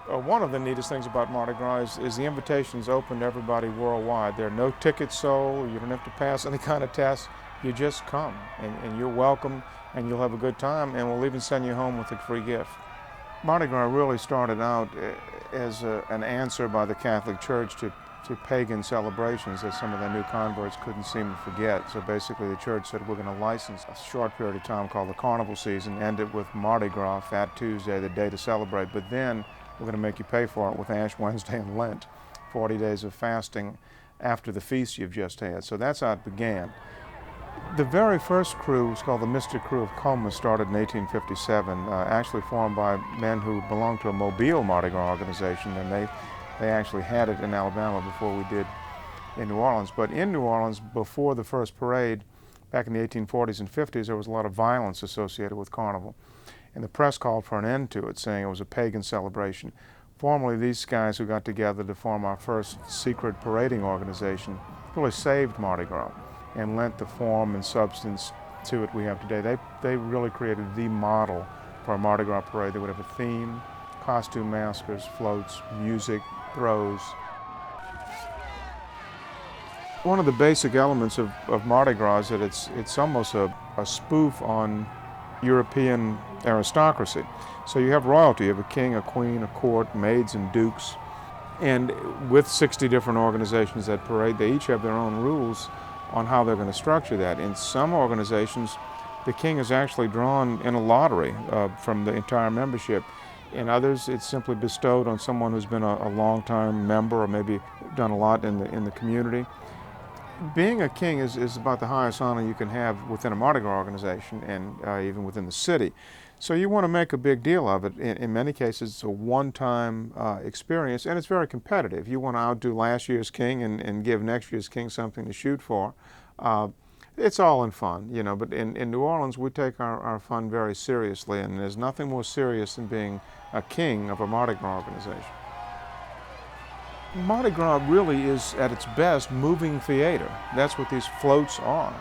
One of the neatest things about Mardi Gras is the invitation's open to everybody worldwide. There are no tickets sold. You don't have to pass any kind of test. You just come, and you're welcome, and you'll have a good time, and we'll even send you home with a free gift. Mardi Gras really started out as an answer by the Catholic Church to pagan celebrations that some of the new converts couldn't seem to forget. So basically the church said, we're going to license a short period of time called the carnival season, end it with Mardi Gras, Fat Tuesday, the day to celebrate, but then we're going to make you pay for it with Ash Wednesday and Lent, 40 days of fasting after the feast you've just had. So that's how it began. The very first crew was called the Mystic Crew of Coma, started in 1857, actually formed by men who belonged to a Mobile Mardi Gras organization, and they actually had it in Alabama before we did in New Orleans. But in New Orleans, before the first parade, back in the 1840s and 50s, there was a lot of violence associated with Carnival. And the press called for an end to it, saying it was a pagan celebration. Formerly, these guys who got together to form our first secret parading organization really saved Mardi Gras and lent the form and substance to it we have today. They really created the model for a Mardi Gras parade. They would have a theme, costume maskers, floats, music, throws. One of the basic elements of Mardi Gras is that it's almost a spoof on European aristocracy. So you have royalty, you have a king, a queen, a court, maids and dukes, and with 60 different organizations that parade, they each have their own rules on how they're going to structure that. In some organizations, the king is actually drawn in a lottery from the entire membership. In others, it's simply bestowed on someone who's been a long-time member or maybe done a lot in the community. Being a king is about the highest honor you can have within a Mardi Gras organization and even within the city. So you want to make a big deal of it. In many cases, it's a one-time experience, and it's very competitive. You want to outdo last year's king and give next year's king something to shoot for. It's all in fun, you know, but in New Orleans, we take our fun very seriously, and there's nothing more serious than being a king of a Mardi Gras organization. Mardi Gras really is, at its best, moving theater. That's what these floats are.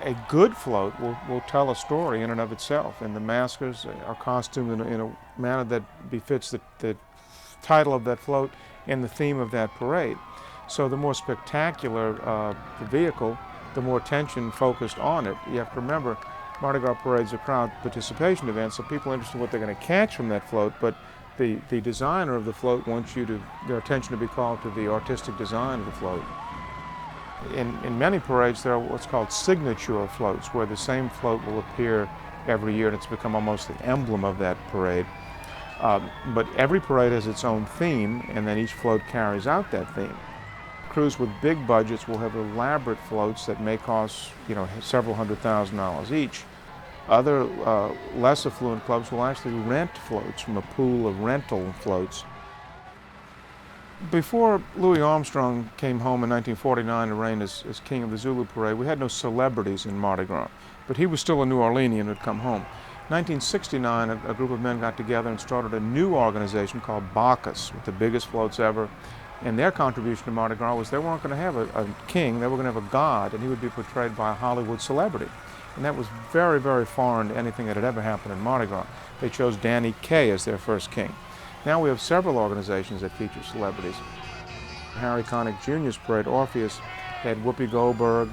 A good float will tell a story in and of itself, and the maskers are costumed in a manner that befits the title of that float and the theme of that parade. So the more spectacular the vehicle, the more attention focused on it. You have to remember, Mardi Gras parades are crowd participation events, so people are interested in what they're going to catch from that float, but the designer of the float wants their attention to be called to the artistic design of the float. In many parades, there are what's called signature floats, where the same float will appear every year, and it's become almost the emblem of that parade. But every parade has its own theme, and then each float carries out that theme. Crews with big budgets will have elaborate floats that may cost, you know, several $100,000 each. Other less affluent clubs will actually rent floats from a pool of rental floats. Before Louis Armstrong came home in 1949 to reign as king of the Zulu Parade, we had no celebrities in Mardi Gras, but he was still a New Orleanian who'd come home. In 1969, a group of men got together and started a new organization called Bacchus, with the biggest floats ever. And their contribution to Mardi Gras was they weren't going to have a king, they were going to have a god, and he would be portrayed by a Hollywood celebrity. And that was very, very foreign to anything that had ever happened in Mardi Gras. They chose Danny Kaye as their first king. Now we have several organizations that feature celebrities. Harry Connick Jr.'s parade, Orpheus, had Whoopi Goldberg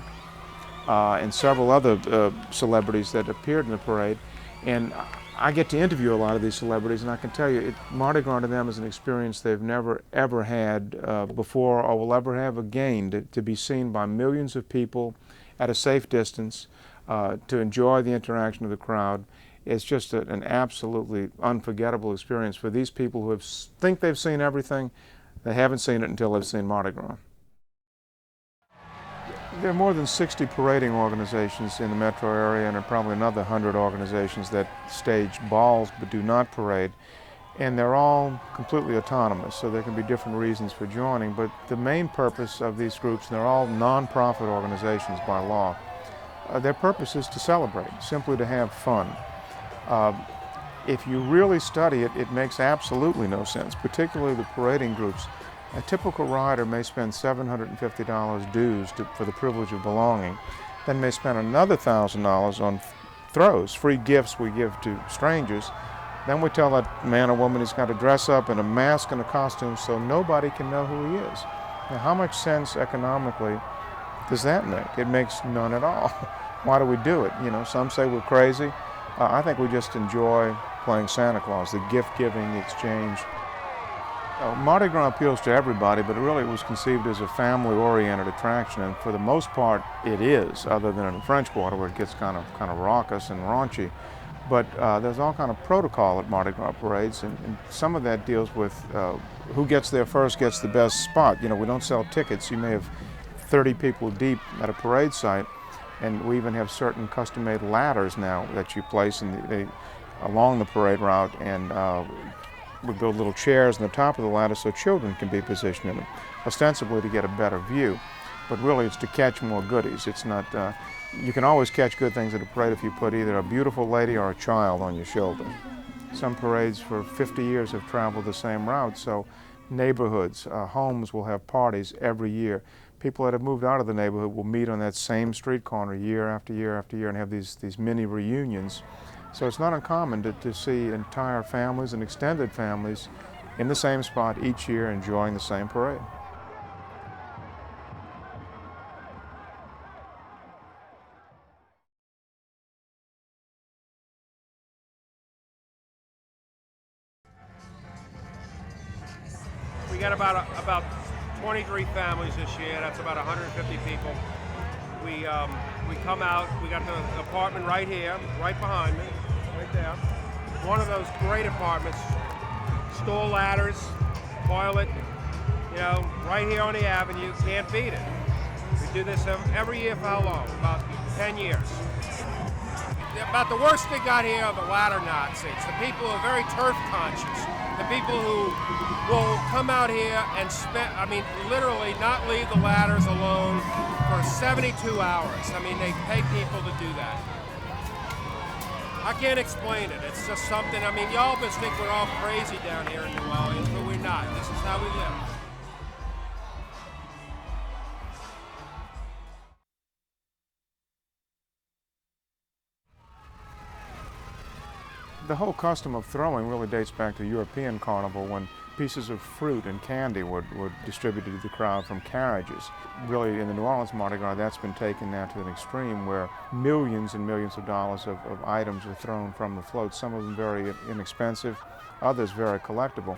and several other celebrities that appeared in the parade. And I get to interview a lot of these celebrities, and I can tell you, Mardi Gras to them is an experience they've never, ever had before or will ever have again, to be seen by millions of people at a safe distance, to enjoy the interaction of the crowd. It's just an absolutely unforgettable experience for these people who think they've seen everything. They haven't seen it until they've seen Mardi Gras. There are more than 60 parading organizations in the metro area, and there are probably another 100 organizations that stage balls but do not parade. And they're all completely autonomous, so there can be different reasons for joining. But the main purpose of these groups, and they're all non-profit organizations by law, their purpose is to celebrate, simply to have fun. If you really study it, it makes absolutely no sense, particularly the parading groups. A typical rider may spend $750 dues for the privilege of belonging, then may spend another $1,000 on throws, free gifts we give to strangers, Then we tell that man or woman he's got to dress up in a mask and a costume so nobody can know who he is. Now, how much sense economically does that make? It makes none at all. Why do we do it? You know, some say we're crazy. I think we just enjoy playing Santa Claus, the gift-giving, the exchange. Mardi Gras appeals to everybody, but really it was conceived as a family-oriented attraction, and for the most part it is, other than in the French Quarter where it gets kind of raucous and raunchy. But there's all kind of protocol at Mardi Gras parades, and some of that deals with who gets there first gets the best spot. You know, we don't sell tickets. You may have 30 people deep at a parade site, and we even have certain custom-made ladders now that you place along the parade route, and we build little chairs on the top of the ladder so children can be positioned in them, ostensibly to get a better view. But really it's to catch more goodies. It's not, you can always catch good things at a parade if you put either a beautiful lady or a child on your shoulder. Some parades for 50 years have traveled the same route, so neighborhoods, homes will have parties every year. People that have moved out of the neighborhood will meet on that same street corner year after year after year and have these mini reunions. So it's not uncommon to see entire families and extended families in the same spot each year enjoying the same parade. We got about 23 families this year. That's about 150 people. We come out. We got the apartment right here, right behind me, right there. One of those great apartments. Store ladders, toilet. You know, right here on the avenue. Can't beat it. We do this every year for how long? About 10 years. About the worst they got here are the ladder Nazis. The people who are very turf conscious. The people who will come out here and literally not leave the ladders alone for 72 hours. I mean, they pay people to do that. I can't explain it. It's just something, I mean, y'all must think we're all crazy down here in New Orleans, but we're not. This is how we live. The whole custom of throwing really dates back to European Carnival when pieces of fruit and candy were distributed to the crowd from carriages. Really, in the New Orleans Mardi Gras, that's been taken now to an extreme where millions and millions of dollars of items are thrown from the float, some of them very inexpensive, others very collectible.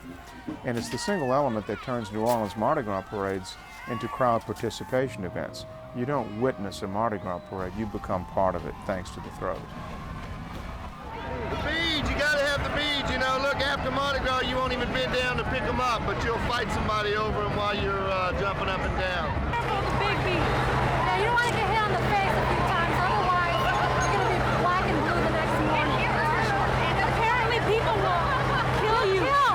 And it's the single element that turns New Orleans Mardi Gras parades into crowd participation events. You don't witness a Mardi Gras parade, you become part of it thanks to the throws. The beads, you gotta have the beads, you know. Look, after Mardi Gras, you won't even bend down to pick them up, but you'll fight somebody over them while you're jumping up and down. Careful with the big beads. Now, you don't want to get hit on the face a few times, otherwise you're going to be black and blue the next morning. Apparently, people will kill you for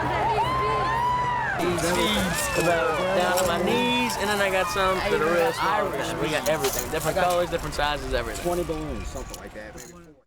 these beads. About down to my knees, and then I got some to the wrist. Irish. We got everything. Different colors, different sizes, everything. 20 balloons, something like that, maybe.